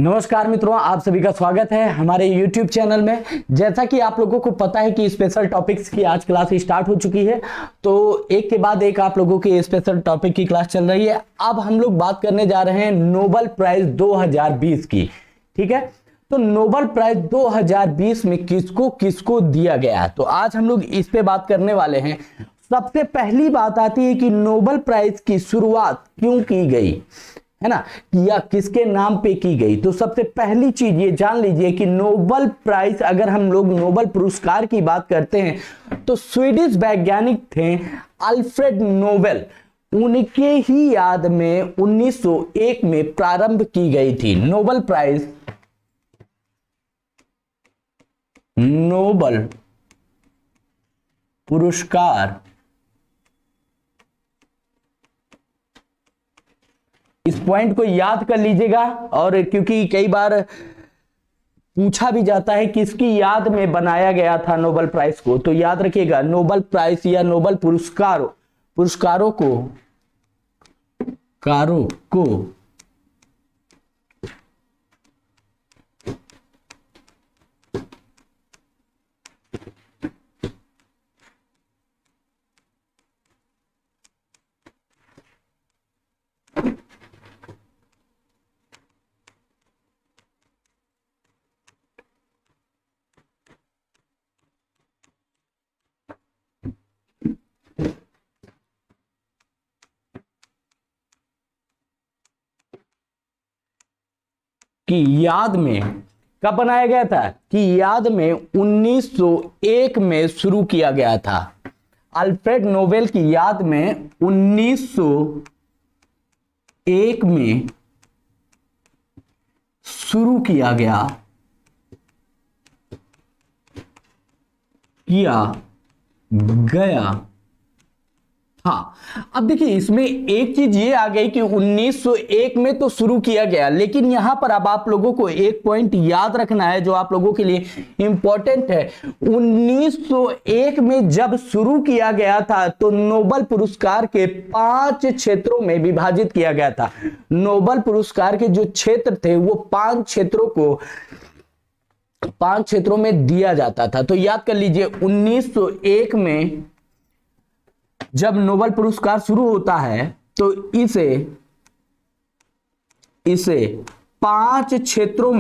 नमस्कार मित्रों, आप सभी का स्वागत है हमारे YouTube चैनल में। जैसा कि आप लोगों को पता है कि स्पेशल टॉपिक्स की आज क्लास स्टार्ट हो चुकी है, तो एक के बाद एक आप लोगों की स्पेशल टॉपिक की क्लास चल रही है। अब हम लोग बात करने जा रहे हैं नोबेल प्राइज 2020 की। ठीक है, तो नोबेल प्राइज 2020 में किसको किसको दिया गया, तो आज हम लोग इस पे बात करने वाले हैं। सबसे पहली बात आती है कि नोबेल प्राइज की शुरुआत क्यों की गई है ना, या किसके नाम पे की गई। तो सबसे पहली चीज ये जान लीजिए कि नोबेल प्राइज, अगर हम लोग नोबेल पुरस्कार की बात करते हैं तो स्वीडिश वैज्ञानिक थे अल्फ्रेड नोबेल, उनके ही याद में 1901 में प्रारंभ की गई थी। नोबेल प्राइज, नोबेल पुरस्कार, इस पॉइंट को याद कर लीजिएगा। और क्योंकि कई बार पूछा भी जाता है किसकी याद में बनाया गया था नोबेल प्राइज को, तो याद रखिएगा नोबेल प्राइज या नोबेल पुरस्कारों को की याद में कब बनाया गया था, कि याद में 1901 में शुरू किया गया था। अल्फ्रेड नोबेल की याद में 1901 में शुरू किया गया हाँ, अब देखिए इसमें एक चीज ये आ गई कि 1901 में तो शुरू किया गया, लेकिन यहां पर अब आप लोगों को एक पॉइंट याद रखना है जो आप लोगों के लिए इंपॉर्टेंट है। 1901 में जब शुरू किया गया था तो नोबेल पुरस्कार के 5 क्षेत्रों में विभाजित किया गया था। नोबेल पुरस्कार के जो क्षेत्र थे वो 5 क्षेत्रों में दिया जाता था। तो याद कर लीजिए 1901 में जब नोबेल पुरस्कार शुरू होता है तो इसे 5 क्षेत्रों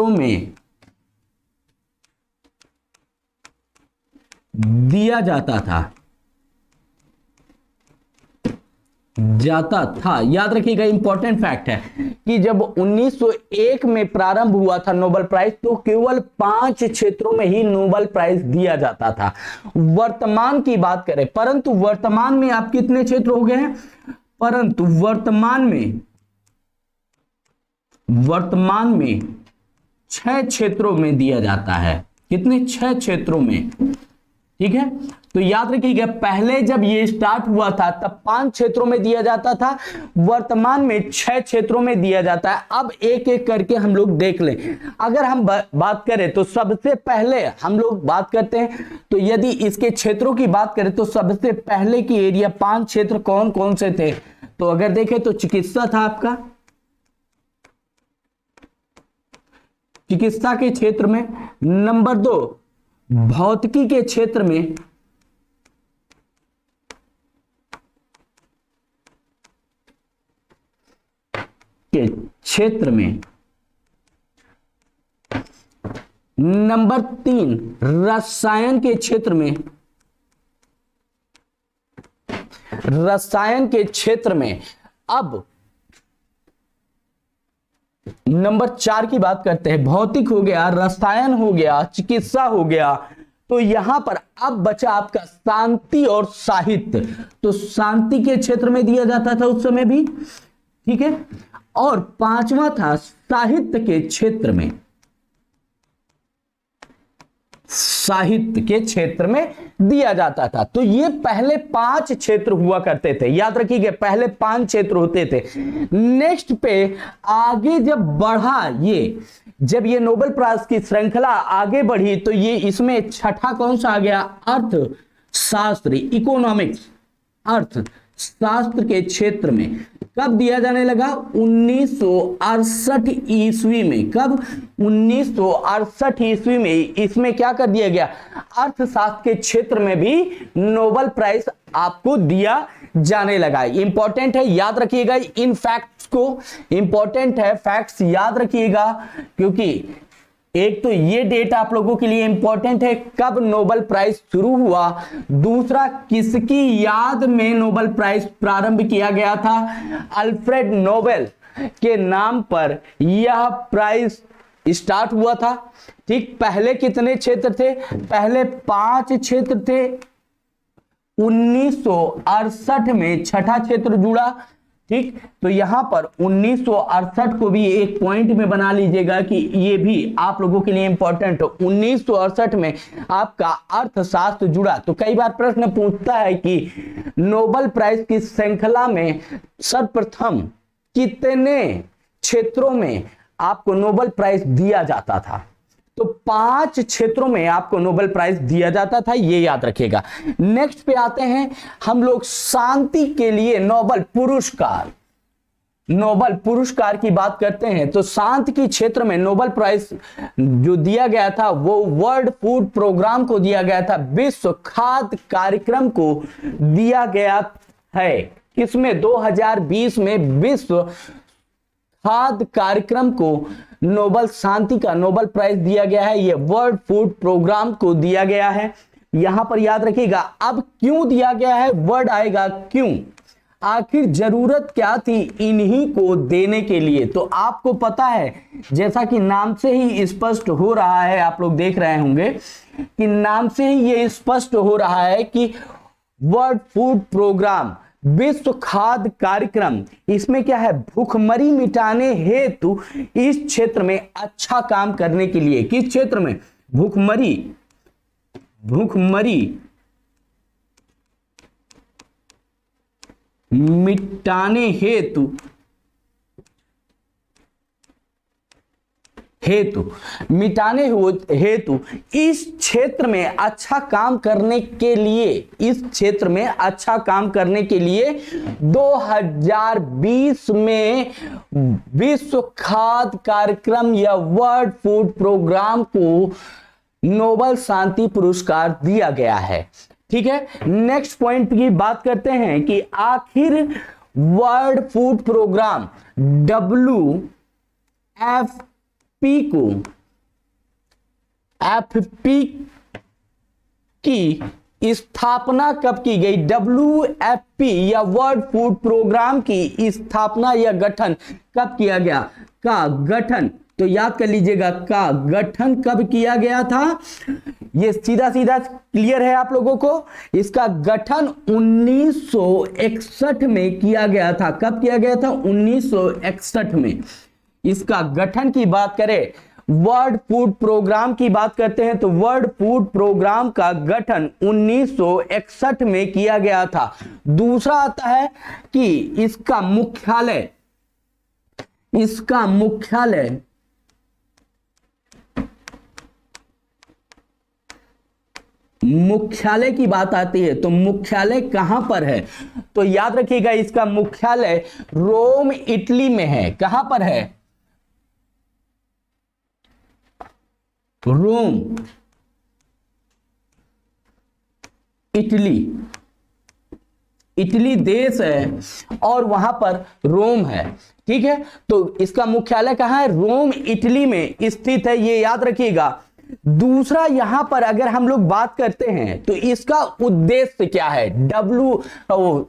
में दिया जाता था। याद रखिएगा, इंपॉर्टेंट फैक्ट है कि जब 1901 में प्रारंभ हुआ था नोबेल प्राइज तो केवल 5 क्षेत्रों में ही नोबेल प्राइज दिया जाता था। वर्तमान की बात करें, परंतु वर्तमान में आप कितने क्षेत्र हो गए हैं, परंतु वर्तमान में 6 क्षेत्रों में दिया जाता है। कितने? 6 क्षेत्रों में। ठीक है, तो याद रखिएगा पहले जब ये स्टार्ट हुआ था तब 5 क्षेत्रों में दिया जाता था, वर्तमान में 6 क्षेत्रों में दिया जाता है। अब एक एक करके हम लोग देख लें। अगर हम बात करें तो सबसे पहले हम लोग बात करते हैं, तो यदि इसके क्षेत्रों की बात करें तो सबसे पहले की एरिया 5 क्षेत्र कौन कौन से थे, तो अगर देखें तो चिकित्सा था आपका, चिकित्सा के क्षेत्र में। नंबर 2 भौतिकी के क्षेत्र में, नंबर 3 रसायन के क्षेत्र में, अब नंबर 4 की बात करते हैं। भौतिक हो गया, रसायन हो गया, चिकित्सा हो गया, तो यहां पर अब बचा आपका शांति और साहित्य। तो शांति के क्षेत्र में दिया जाता था उस समय भी। ठीक है, और 5वां था साहित्य के क्षेत्र में, साहित्य के क्षेत्र में दिया जाता था। तो ये पहले 5 क्षेत्र हुआ करते थे, याद रखिएगा पहले 5 क्षेत्र होते थे। नेक्स्ट पे आगे जब बढ़ा जब ये नोबेल प्राइज की श्रृंखला आगे बढ़ी तो ये इसमें छठा कौन सा आ गया, अर्थशास्त्र, इकोनॉमिक्स, अर्थशास्त्र के क्षेत्र में। कब दिया जाने लगा? 1968 ईस्वी में। कब? 1968 ईस्वी में। इसमें क्या कर दिया गया? अर्थशास्त्र के क्षेत्र में भी नोबेल प्राइज आपको दिया जाने लगा। इंपॉर्टेंट है, याद रखिएगा इन फैक्ट्स को, इंपॉर्टेंट है, फैक्ट्स याद रखिएगा, क्योंकि एक तो ये डेट आप लोगों के लिए इंपॉर्टेंट है, कब नोबेल प्राइज शुरू हुआ, दूसरा किसकी याद में नोबेल प्राइज प्रारंभ किया गया था? अल्फ्रेड नोबेल के नाम पर यह प्राइज स्टार्ट हुआ था। ठीक, पहले कितने क्षेत्र थे? पहले 5 क्षेत्र थे। 1968 में छठा क्षेत्र जुड़ा। ठीक, तो यहां पर 1968 को भी एक पॉइंट में बना लीजिएगा कि ये भी आप लोगों के लिए इंपॉर्टेंट हो। 1968 में आपका अर्थशास्त्र जुड़ा। तो कई बार प्रश्न पूछता है कि नोबेल प्राइज की श्रृंखला में सर्वप्रथम कितने क्षेत्रों में आपको नोबेल प्राइज दिया जाता था? तो 5 क्षेत्रों में आपको नोबेल प्राइज दिया जाता था, ये याद रखिएगा। नेक्स्ट पे आते हैं हम लोग, शांति के लिए नोबेल पुरस्कार। नोबेल पुरस्कार की बात करते हैं तो शांति के क्षेत्र में नोबेल प्राइज जो दिया गया था वो वर्ल्ड फूड प्रोग्राम को दिया गया था, विश्व खाद्य कार्यक्रम को दिया गया है। किसमें? 2020 में विश्व खाद्य कार्यक्रम को नोबेल शांति का नोबेल प्राइज दिया गया है। यह वर्ल्ड फूड प्रोग्राम को दिया गया है। यहां पर याद रखिएगा। अब क्यों दिया गया है? वर्ड आएगा क्यों। आखिर जरूरत क्या थी इन्हीं को देने के लिए? तो आपको पता है, जैसा कि नाम से ही स्पष्ट हो रहा है, आप लोग देख रहे होंगे कि नाम से ही ये स्पष्ट हो रहा है कि वर्ल्ड फूड प्रोग्राम, विश्व खाद्य कार्यक्रम, इसमें क्या है? भूखमरी मिटाने हेतु इस क्षेत्र में अच्छा काम करने के लिए। किस क्षेत्र में? भूखमरी मिटाने हेतु इस क्षेत्र में अच्छा काम करने के लिए, इस क्षेत्र में अच्छा काम करने के लिए 2020 में विश्व खाद्य कार्यक्रम या वर्ल्ड फूड प्रोग्राम को नोबेल शांति पुरस्कार दिया गया है। ठीक है, नेक्स्ट पॉइंट की बात करते हैं कि आखिर वर्ल्ड फूड प्रोग्राम WFP की स्थापना कब की गई? WFP या वर्ल्ड फूड प्रोग्राम की स्थापना या गठन कब किया गया? का गठन, तो याद कर लीजिएगा, का गठन कब किया गया था? ये सीधा सीधा क्लियर है आप लोगों को। इसका गठन 1961 में किया गया था। कब किया गया था? 1961 में। इसका गठन की बात करें, वर्ल्ड फूड प्रोग्राम की बात करते हैं तो वर्ल्ड फूड प्रोग्राम का गठन 1961 में किया गया था। दूसरा आता है कि इसका मुख्यालय की बात आती है तो मुख्यालय कहां पर है? तो याद रखिएगा, इसका मुख्यालय रोम इटली में है। कहां पर है? रोम इटली देश है और वहां पर रोम है। ठीक है, तो इसका मुख्यालय कहां है? रोम इटली में स्थित है, ये याद रखिएगा। दूसरा, यहां पर अगर हम लोग बात करते हैं तो इसका उद्देश्य क्या है?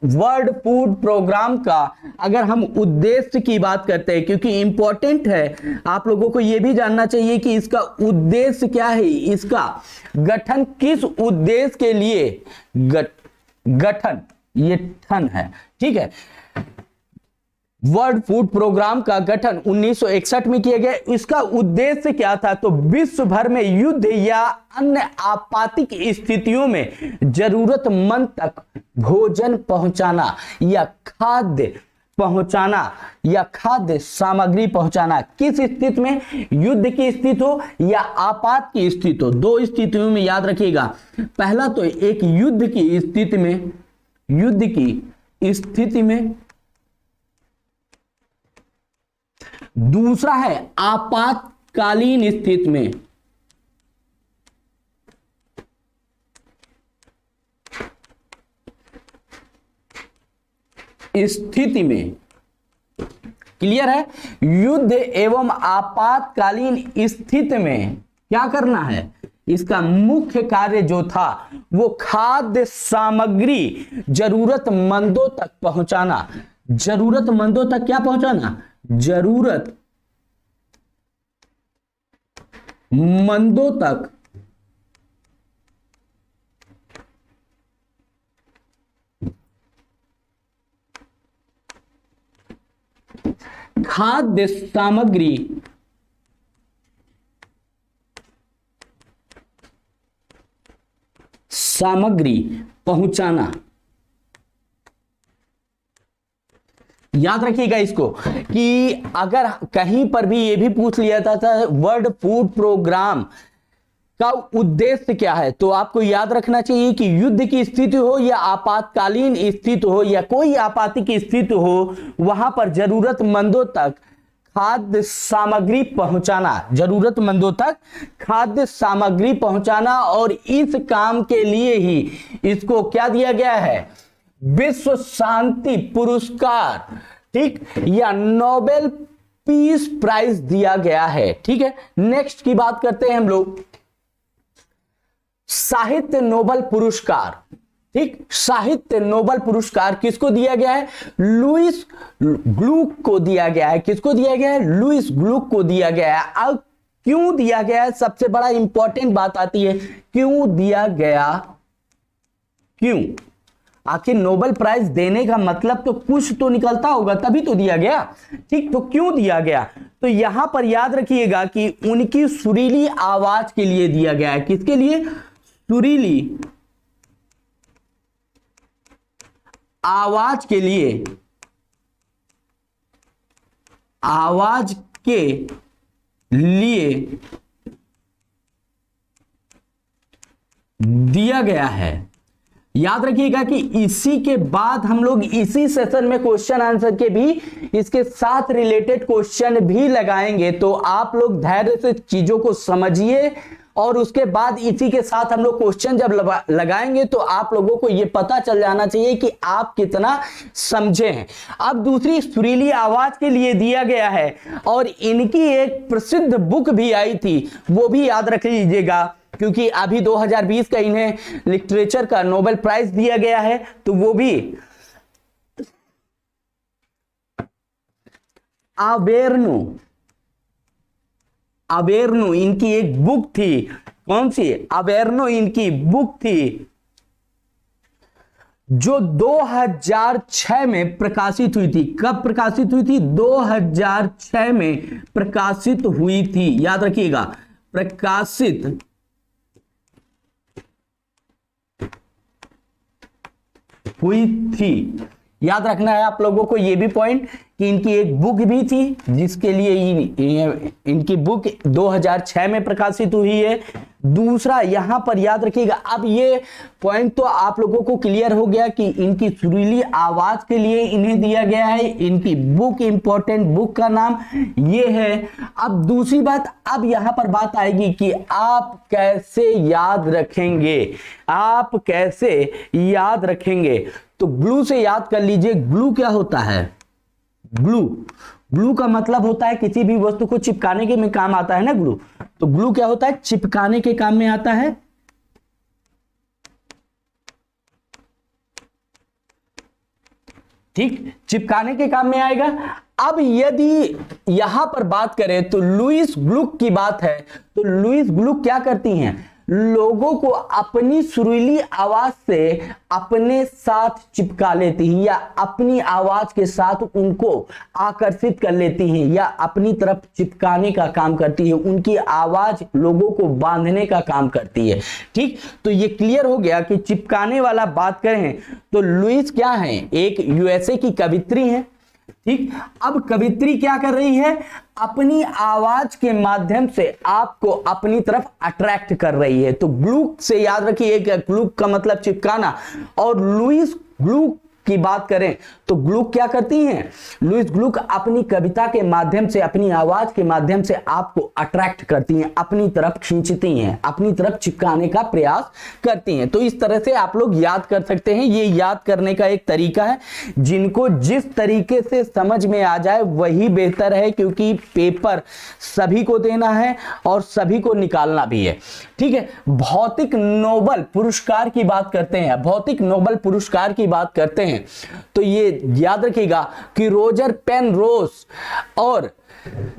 वर्ल्ड फूड प्रोग्राम का अगर हम उद्देश्य की बात करते हैं, क्योंकि इंपॉर्टेंट है, आप लोगों को यह भी जानना चाहिए कि इसका उद्देश्य क्या है, इसका गठन किस उद्देश्य के लिए गठन, ये ठन है। ठीक है, वर्ल्ड फूड प्रोग्राम का गठन 1961 में किया गया। इसका उद्देश्य क्या था? तो विश्व भर में युद्ध या अन्य आपातिक स्थितियों में जरूरतमंद तक भोजन पहुंचाना या खाद्य सामग्री पहुंचाना। किस स्थिति में? युद्ध की स्थिति हो या आपात की स्थिति हो, दो स्थितियों में याद रखिएगा। पहला तो एक युद्ध की स्थिति में दूसरा है आपातकालीन स्थिति में। स्थिति में, क्लियर है? युद्ध एवं आपातकालीन स्थिति में क्या करना है? इसका मुख्य कार्य जो था वो खाद्य सामग्री जरूरतमंदों तक पहुंचाना। जरूरतमंदों तक क्या पहुंचाना? जरूरतमंदों तक खाद्य सामग्री पहुंचाना। याद रखिएगा इसको कि अगर कहीं पर भी ये भी पूछ लिया था वर्ल्ड फूड प्रोग्राम का उद्देश्य क्या है, तो आपको याद रखना चाहिए कि युद्ध की स्थिति हो या आपातकालीन स्थिति हो या कोई आपातिक स्थिति हो, वहां पर जरूरतमंदों तक खाद्य सामग्री पहुंचाना। जरूरतमंदों तक खाद्य सामग्री पहुंचाना, और इस काम के लिए ही इसको क्या दिया गया है? विश्व शांति पुरस्कार, ठीक, या नोबेल पीस प्राइज दिया गया है। ठीक है, नेक्स्ट की बात करते हैं हम लोग साहित्य नोबेल पुरस्कार। ठीक, साहित्य नोबेल पुरस्कार किसको दिया गया है? लुईस ग्लुक को दिया गया है। किसको दिया गया है? लुईस ग्लुक को दिया गया है। अब क्यों दिया गया है? सबसे बड़ा इंपॉर्टेंट बात आती है, क्यों दिया गया? क्यों? आखिर नोबेल प्राइज देने का मतलब तो कुछ तो निकलता होगा, तभी तो दिया गया। ठीक, तो क्यों दिया गया? तो यहां पर याद रखिएगा कि उनकी सुरीली आवाज के लिए दिया गया है। किसके लिए? सुरीली आवाज के लिए, आवाज के लिए दिया गया है। याद रखिएगा कि इसी के बाद हम लोग इसी सेशन में क्वेश्चन आंसर के भी इसके साथ रिलेटेड क्वेश्चन भी लगाएंगे, तो आप लोग धैर्य से चीजों को समझिए, और उसके बाद इसी के साथ हम लोग क्वेश्चन जब लगाएंगे तो आप लोगों को यह पता चल जाना चाहिए कि आप कितना समझे हैं। अब दूसरी सुरीली आवाज के लिए दिया गया है, और इनकी एक प्रसिद्ध बुक भी आई थी, वो भी याद रख लीजिएगा, क्योंकि अभी 2020 का इन्हें लिटरेचर का नोबेल प्राइज दिया गया है, तो वो भी अवेर्नो इनकी एक बुक थी। कौन सी? अवेर्नो इनकी बुक थी, जो 2006 में प्रकाशित हुई थी। कब प्रकाशित हुई थी? 2006 में प्रकाशित हुई थी। याद रखिएगा, प्रकाशित हुई थी। याद रखना है आप लोगों को ये भी पॉइंट कि इनकी एक बुक भी थी, जिसके लिए इनकी बुक 2006 में प्रकाशित हुई है। दूसरा यहां पर याद रखिएगा, अब ये पॉइंट तो आप लोगों को क्लियर हो गया कि इनकी सुरीली आवाज के लिए इन्हें दिया गया है। इनकी बुक, इंपॉर्टेंट बुक का नाम ये है। अब दूसरी बात, अब यहां पर बात आएगी कि आप कैसे याद रखेंगे। आप कैसे याद रखेंगे? तो ग्लू से याद कर लीजिए। ग्लू क्या होता है? ग्लू का मतलब होता है किसी भी वस्तु को चिपकाने के में काम आता है ना ग्लू। तो ग्लू क्या होता है? चिपकाने के काम में आता है। ठीक, चिपकाने के काम में आएगा। अब यदि यहां पर बात करें तो लुईस ग्लुक की बात है, तो लुईस ग्लुक क्या करती हैं? लोगों को अपनी सुरीली आवाज से अपने साथ चिपका लेती हैं, या अपनी आवाज के साथ उनको आकर्षित कर लेती हैं, या अपनी तरफ चिपकाने का काम करती है। उनकी आवाज लोगों को बांधने का काम करती है। ठीक, तो ये क्लियर हो गया कि चिपकाने वाला बात करें तो लुईस क्या है? एक यूएसए की कवित्री है। ठीक, अब कवित्री क्या कर रही है? अपनी आवाज के माध्यम से आपको अपनी तरफ अट्रैक्ट कर रही है। तो ग्लूक से याद रखिए, ग्लूक का मतलब चिपकाना, और लुईस ग्लूक की बात करें तो ग्लुक क्या करती हैं? लुईस ग्लुक अपनी कविता के माध्यम से, अपनी आवाज के माध्यम से आपको अट्रैक्ट करती हैं, अपनी तरफ खींचती हैं, अपनी तरफ चिपकाने का प्रयास करती हैं। तो इस तरह से आप लोग याद कर सकते हैं। ये याद करने का एक तरीका है, जिनको जिस तरीके से समझ में आ जाए वही बेहतर है, क्योंकि पेपर सभी को देना है और सभी को निकालना भी है। ठीक है, भौतिक नोबेल पुरस्कार की बात करते हैं, भौतिक नोबेल पुरस्कार की बात करते हैं, तो ये याद रखिएगा कि रोजर पेनरोज और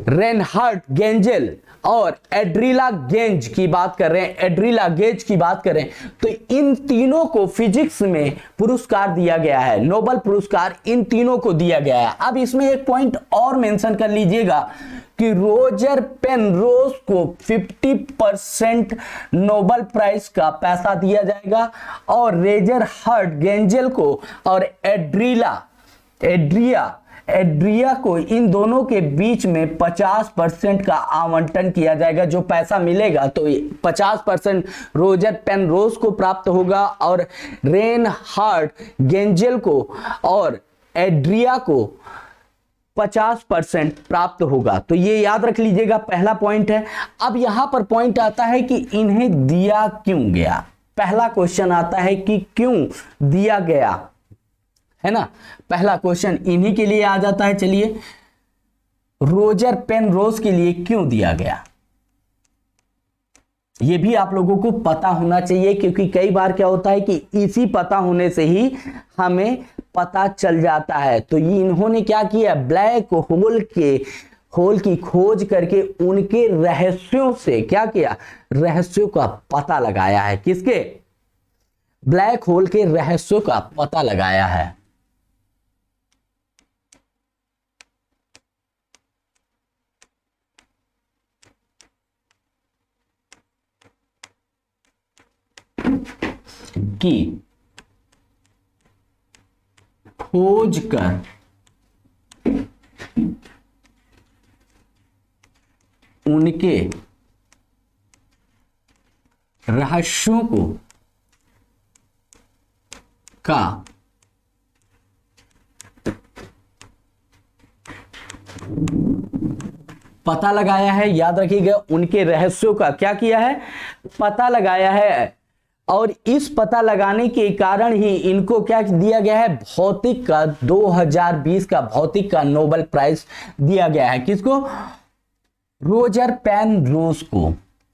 रेनहार्ड गेंजेल और एड्रिला गेंज की बात कर रहे हैं, एड्रिला गेज की बात करें तो इन तीनों को फिजिक्स में पुरस्कार दिया गया है, नोबेल पुरस्कार इन तीनों को दिया गया है। अब इसमें एक पॉइंट और मेंशन कर लीजिएगा कि रोजर पेनरोज को 50% नोबेल प्राइज का पैसा दिया जाएगा और रेजर हर्ट गेंजेल को और एड्रिया को, इन दोनों के बीच में 50% का आवंटन किया जाएगा। जो पैसा मिलेगा तो 50% रोजर पेनरोज को प्राप्त होगा और रेनहार्ड गेंजेल को और एड्रिया को 50% प्राप्त होगा। तो ये याद रख लीजिएगा, पहला पॉइंट है। अब यहां पर पॉइंट आता है कि इन्हें दिया क्यों गया। पहला क्वेश्चन आता है कि क्यों दिया गया, है ना। पहला क्वेश्चन इन्हीं के लिए आ जाता है। चलिए, रोजर पेनरोज के लिए क्यों दिया गया, ये भी आप लोगों को पता होना चाहिए, क्योंकि कई बार क्या होता है कि इसी पता होने से ही हमें पता चल जाता है। तो ये इन्होंने क्या किया, ब्लैक होल की खोज करके उनके रहस्यों से क्या किया, रहस्यों का पता लगाया है। किसके? ब्लैक होल के रहस्यों का पता लगाया है। कि खोज कर उनके रहस्यों को का पता लगाया है। याद रखिएगा, उनके रहस्यों का क्या किया है, पता लगाया है। और इस पता लगाने के कारण ही इनको क्या दिया गया है, भौतिक का 2020 का भौतिक का नोबेल प्राइज दिया गया है। किसको? रोजर पेनरोज को।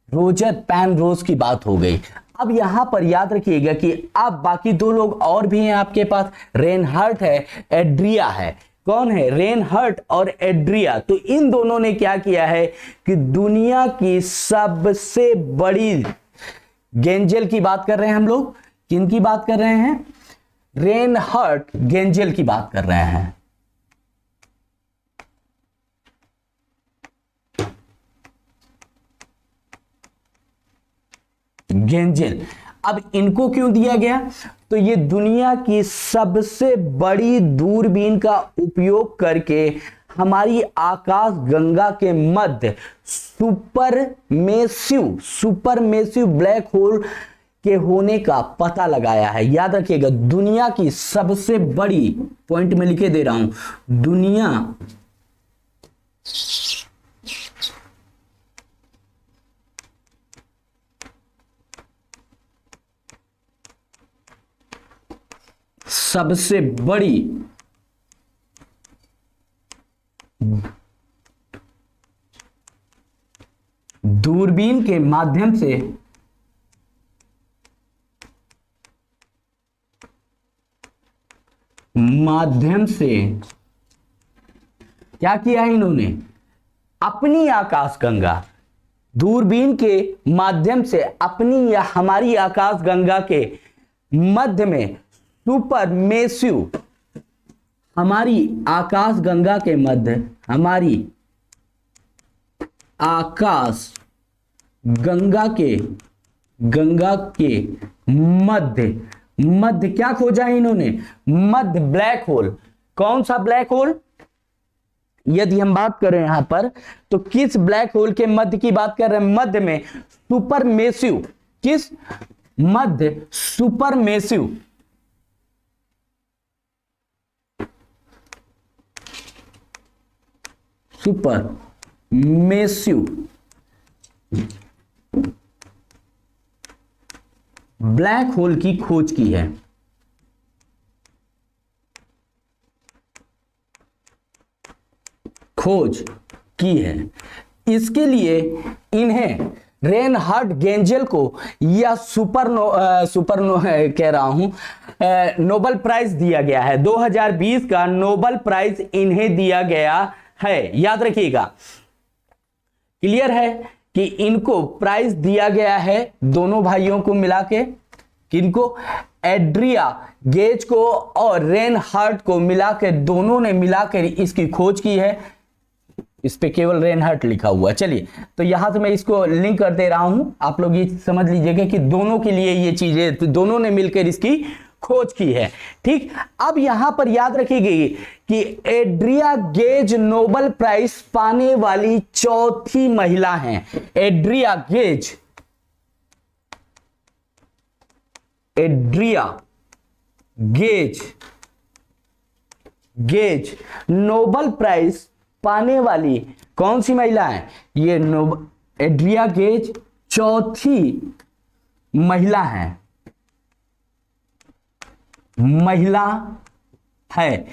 रोजर पेनरोज की बात हो गई। अब यहां पर याद रखिएगा कि अब बाकी दो लोग और भी हैं आपके पास, रेनहार्ट है, एड्रिया है। कौन है? रेनहार्ट और एड्रिया। तो इन दोनों ने क्या किया है कि दुनिया की सबसे बड़ी गेंजेल की बात कर रहे हैं हम लोग। किन की बात कर रहे हैं? रेनहार्ट गेंजेल की बात कर रहे हैं। गेंजेल। अब इनको क्यों दिया गया? तो ये दुनिया की सबसे बड़ी दूरबीन का उपयोग करके हमारी आकाश गंगा के मध्य सुपरमेसिव ब्लैक होल के होने का पता लगाया है। याद रखिएगा, दुनिया की सबसे बड़ी, पॉइंट में लिखे दे रहा हूं, दुनिया सबसे बड़ी दूरबीन के माध्यम से क्या किया है इन्होंने? अपनी आकाशगंगा, दूरबीन के माध्यम से अपनी या हमारी आकाशगंगा के मध्य में सुपरमेसिव, हमारी आकाशगंगा के मध्य, हमारी आकाश गंगा के मध्य क्या खोजा है इन्होंने? मध्य ब्लैक होल। कौन सा ब्लैक होल? यदि हम बात करें यहां पर तो किस ब्लैक होल के मध्य की बात कर रहे हैं? मध्य में सुपरमेसिव। किस? मध्य supermassive super massive black hole की खोज की है। खोज की है। इसके लिए इन्हें रेनहार्ड गेंजेल को या कह रहा हूं नोबेल प्राइज दिया गया है। 2020 का नोबेल प्राइज इन्हें दिया गया है, याद रखिएगा। क्लियर है कि इनको प्राइज दिया गया है दोनों भाइयों को मिला के, किनको, एड्रिया गेज को और रेनहार्ड को मिलाकर, दोनों ने मिलाकर इसकी खोज की है। इस पे केवल रेनहार्ड लिखा हुआ है। चलिए, तो यहां से मैं इसको लिंक कर दे रहा हूं, आप लोग ये समझ लीजिएगा कि दोनों के लिए ये चीजें, तो दोनों ने मिलकर इसकी खोज की है। ठीक, अब यहां पर याद रखिएगा कि एड्रिया गेज नोबेल प्राइज पाने वाली चौथी महिला हैं। एड्रिया गेज नोबेल प्राइज पाने वाली कौन सी महिला है? ये एड्रिया गेज चौथी महिला है,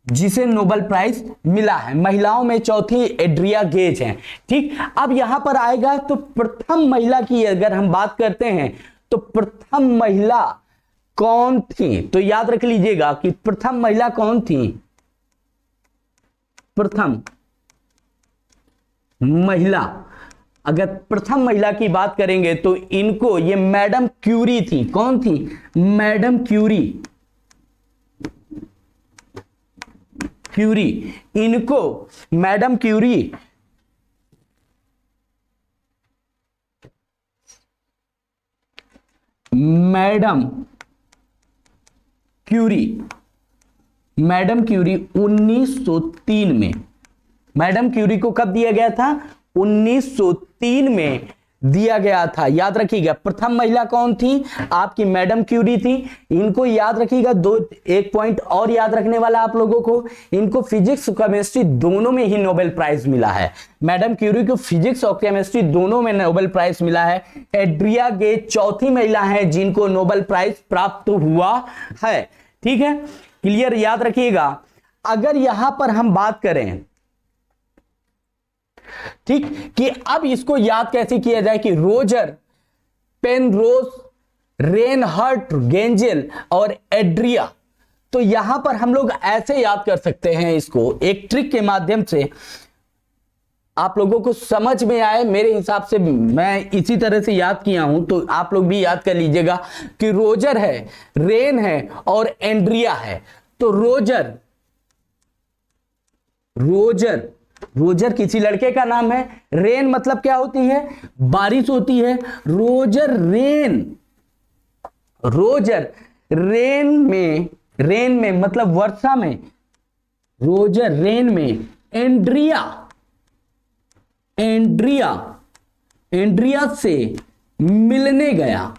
जिसे नोबेल प्राइज मिला है। महिलाओं में चौथी एड्रिया गेज है। ठीक, अब यहां पर आएगा तो प्रथम महिला की अगर हम बात करते हैं तो प्रथम महिला कौन थी? तो याद रख लीजिएगा कि प्रथम महिला कौन थी। प्रथम महिला, अगर प्रथम महिला की बात करेंगे तो इनको, ये मैडम क्यूरी थी। कौन थी? Madam Curie. इनको मैडम क्यूरी मैडम क्यूरी 1903 में, मैडम क्यूरी को कब दिया गया था? 1903 में दिया गया था। याद रखिएगा, प्रथम महिला कौन थी? आपकी मैडम क्यूरी थी। इनको याद रखिएगा, एक पॉइंट और याद रखने वाला आप लोगों को, इनको फिजिक्स केमिस्ट्री दोनों में ही नोबेल प्राइज मिला है। मैडम क्यूरी को फिजिक्स और केमिस्ट्री दोनों में नोबेल प्राइज मिला है। एड्रिया गेज चौथी महिला है जिनको नोबेल प्राइज प्राप्त हुआ है। ठीक है, क्लियर, याद रखिएगा। अगर यहां पर हम बात करें, ठीक, कि अब इसको याद कैसे किया जाए कि रोजर, पेनरोज, रेनहार्ड गेंजेल और एड्रिया, तो यहां पर हम लोग ऐसे याद कर सकते हैं इसको, एक ट्रिक के माध्यम से आप लोगों को समझ में आए। मेरे हिसाब से मैं इसी तरह से याद किया हूं, तो आप लोग भी याद कर लीजिएगा कि रोजर है, रेन है और एंड्रिया है। तो रोजर किसी लड़के का नाम है। रेन मतलब क्या होती है? बारिश होती है। रोजर रेन में मतलब वर्षा में। रोजर रेन में। एंड्रिया से मिलने गया।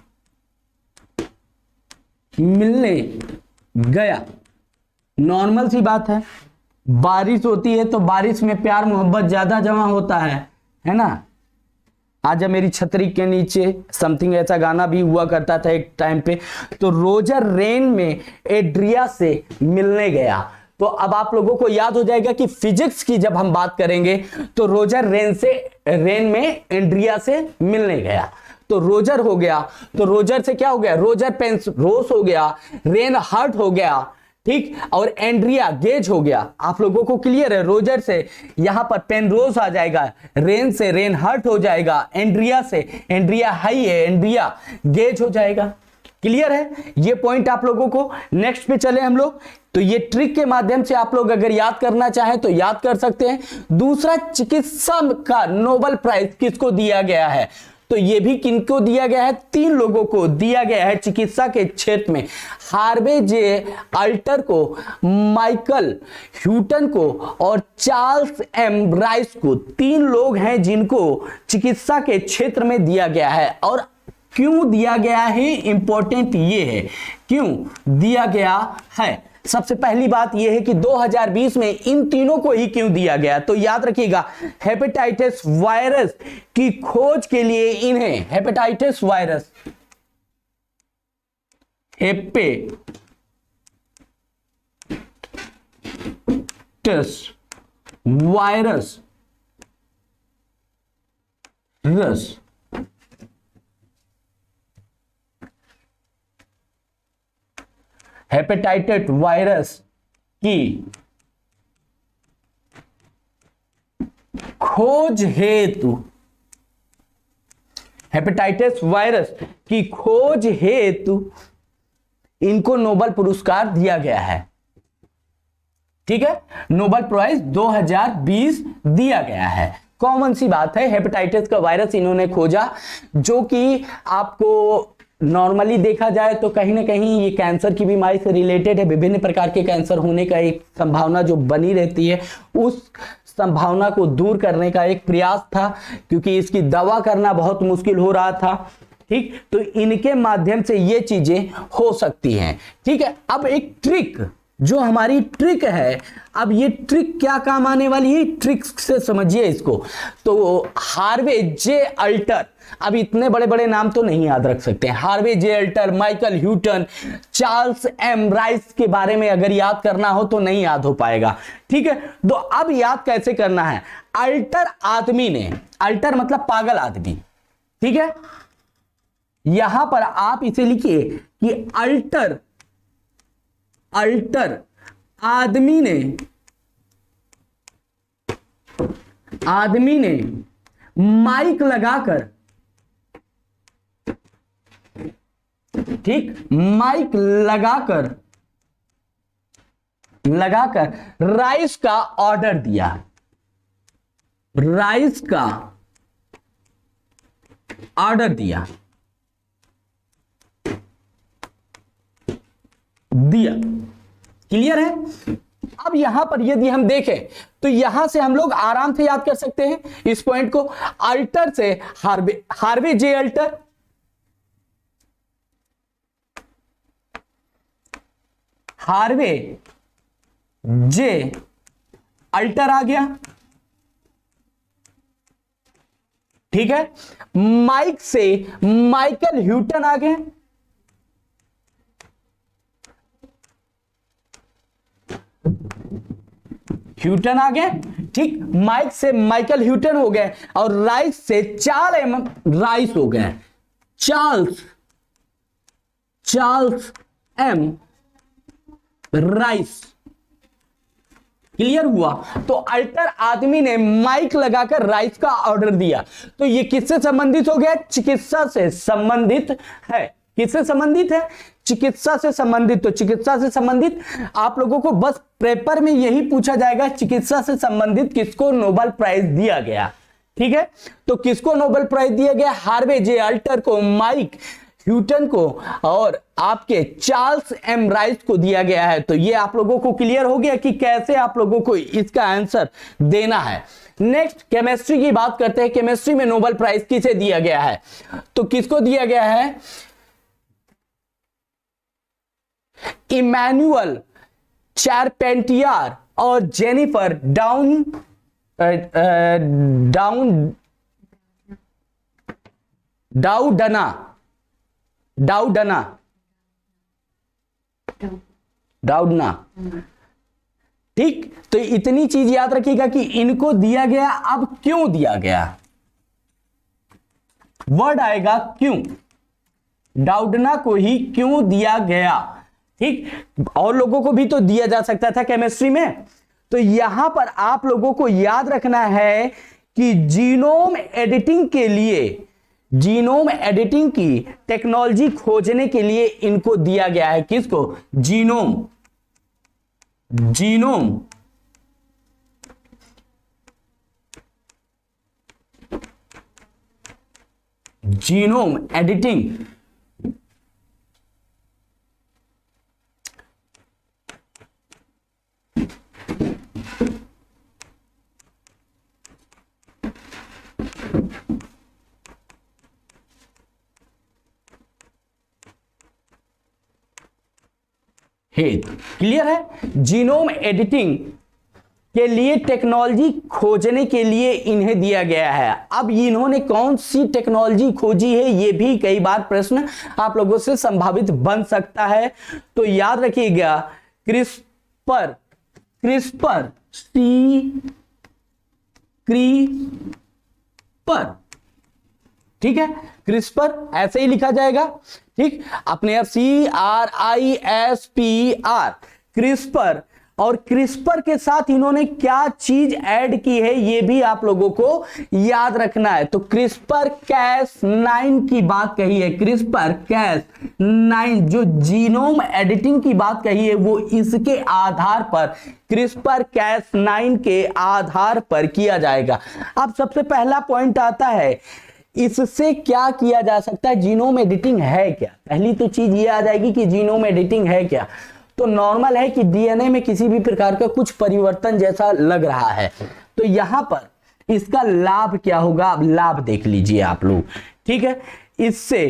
नॉर्मल सी बात है, बारिश होती है तो बारिश में प्यार मोहब्बत ज्यादा जमा होता है ना। आजा मेरी छतरी के नीचे, समथिंग ऐसा गाना भी हुआ करता था एक टाइम पे। तो रोजर रेन में एड्रिया से मिलने गया। तो अब आप लोगों को याद हो जाएगा कि फिजिक्स की जब हम बात करेंगे तो रोजर रेन में एंड्रिया से मिलने गया। तो रोजर हो गया, तो रोजर से क्या हो गया? रोजर पेनरोज हो गया, रेनहार्ड हो गया, ठीक, और एंड्रिया गेज हो गया। आप लोगों को क्लियर है? रोजर से यहां पर पेनरोज आ जाएगा, रेन से रेनहार्ड हो जाएगा, एंड्रिया से एंड्रिया हाई है, एंड्रिया गेज हो जाएगा। क्लियर है ये पॉइंट आप लोगों को? नेक्स्ट पे चले हम लोग। तो ये ट्रिक के माध्यम से आप लोग अगर याद करना चाहें तो याद कर सकते हैं। दूसरा, चिकित्सा का नोबेल प्राइज किसको दिया गया है? तो ये भी किनको दिया गया है? 3 लोगों को दिया गया है चिकित्सा के क्षेत्र में। हार्वे जे अल्टर को, माइकल ह्यूटन को और चार्ल्स एम राइस को। 3 लोग हैं जिनको चिकित्सा के क्षेत्र में दिया गया है। और क्यों दिया गया है, इंपॉर्टेंट ये है, क्यों दिया गया है। सबसे पहली बात यह है कि 2020 में इन तीनों को ही क्यों दिया गया, तो याद रखिएगा हेपेटाइटिस वायरस की खोज के लिए इन्हें hepatitis virus virus hepatitis virus की खोज हेतु हेपेटाइटिस वायरस की खोज हेतु इनको नोबेल पुरस्कार दिया गया है। ठीक है, नोबेल प्राइज 2020 दिया गया है। कॉमन सी बात है, हेपेटाइटिस का वायरस इन्होंने खोजा, जो कि आपको नॉर्मली देखा जाए तो कहीं ना कहीं ये कैंसर की बीमारी से रिलेटेड है। विभिन्न प्रकार के कैंसर होने का एक संभावना जो बनी रहती है, उस संभावना को दूर करने का एक प्रयास था, क्योंकि इसकी दवा करना बहुत मुश्किल हो रहा था। ठीक, तो इनके माध्यम से ये चीजें हो सकती हैं। ठीक है, अब एक ट्रिक, जो हमारी ट्रिक है, अब ये ट्रिक क्या काम आने वाली है, ट्रिक से समझिए इसको। तो हार्वे जे अल्टर, अब इतने बड़े बड़े नाम तो नहीं याद रख सकते हैं। Harvey J Alter, Michael Houghton, Charles M Rice के बारे में अगर याद करना हो तो नहीं याद हो पाएगा। ठीक है, तो अब याद कैसे करना है, अल्टर आदमी ने, अल्टर मतलब पागल आदमी। ठीक है, यहां पर आप इसे लिखिए कि अल्टर आदमी ने माइक लगाकर, ठीक, माइक लगाकर राइस का ऑर्डर दिया, राइस का ऑर्डर दिया। क्लियर है। अब यहां पर यदि हम देखें तो यहां से हम लोग आराम से याद कर सकते हैं इस पॉइंट को। अल्टर से Harvey J alter, Harvey J alter आ गया। ठीक है, माइक से माइकल ह्यूटन आ गए। ह्यूटन आ गए। ठीक, माइक से माइकल ह्यूटन हो गए, और राइस से चार्ल्स एम राइस हो गए। Charles M rice. क्लियर हुआ। तो अल्टर आदमी ने माइक लगाकर राइस का ऑर्डर दिया। तो ये किससे संबंधित हो गया, चिकित्सा से संबंधित है। किससे संबंधित है, चिकित्सा से संबंधित। तो चिकित्सा से संबंधित आप लोगों को बस पेपर में यही पूछा जाएगा, चिकित्सा से संबंधित किसको नोबेल प्राइज दिया गया। ठीक है, तो किसको नोबेल प्राइज दिया गया, हार्वे जे अल्टर को, माइक ह्यूटन को, और आपके चार्ल्स एम राइस को दिया गया है। तो ये आप लोगों को क्लियर हो गया कि कैसे आप लोगों को इसका आंसर देना है। नेक्स्ट केमिस्ट्री की बात करते हैं। केमिस्ट्री में नोबेल प्राइज किसे दिया गया है, तो किसको दिया गया है, इमैनुअल चारपेंटियर और जेनिफर डाउडना। ठीक, तो इतनी चीज याद रखिएगा कि इनको दिया गया। अब क्यों दिया गया, वर्ड आएगा क्यों, डाउडना को ही क्यों दिया गया। ठीक, और लोगों को भी तो दिया जा सकता था केमिस्ट्री में। तो यहां पर आप लोगों को याद रखना है कि जीनोम एडिटिंग के लिए, जीनोम एडिटिंग की टेक्नोलॉजी खोजने के लिए इनको दिया गया है। किसको, जीनोम एडिटिंग हेतु। क्लियर है? जीनोम एडिटिंग के लिए टेक्नोलॉजी खोजने के लिए इन्हें दिया गया है। अब इन्होंने कौन सी टेक्नोलॉजी खोजी है, ये भी कई बार प्रश्न आप लोगों से संभावित बन सकता है। तो याद रखिएगा क्रिस्पर, क्रिस्पर ठीक है, क्रिस्पर ऐसे ही लिखा जाएगा। ठीक, अपने आप CRISPR, क्रिस्पर। और क्रिस्पर के साथ इन्होंने क्या चीज ऐड की है ये भी आप लोगों को याद रखना है। तो क्रिस्पर Cas9 की बात कही है, क्रिस्पर Cas9 जो जीनोम एडिटिंग की बात कही है वो इसके आधार पर, क्रिस्पर Cas9 के आधार पर किया जाएगा। अब सबसे पहला पॉइंट आता है, इससे क्या किया जा सकता है, जीनोम एडिटिंग है क्या। पहली तो चीज ये आ जाएगी कि जीनोम एडिटिंग है क्या। तो नॉर्मल है कि डीएनए में किसी भी प्रकार का कुछ परिवर्तन जैसा लग रहा है। तो यहां पर इसका लाभ क्या होगा, अब लाभ देख लीजिए आप लोग। ठीक है, इससे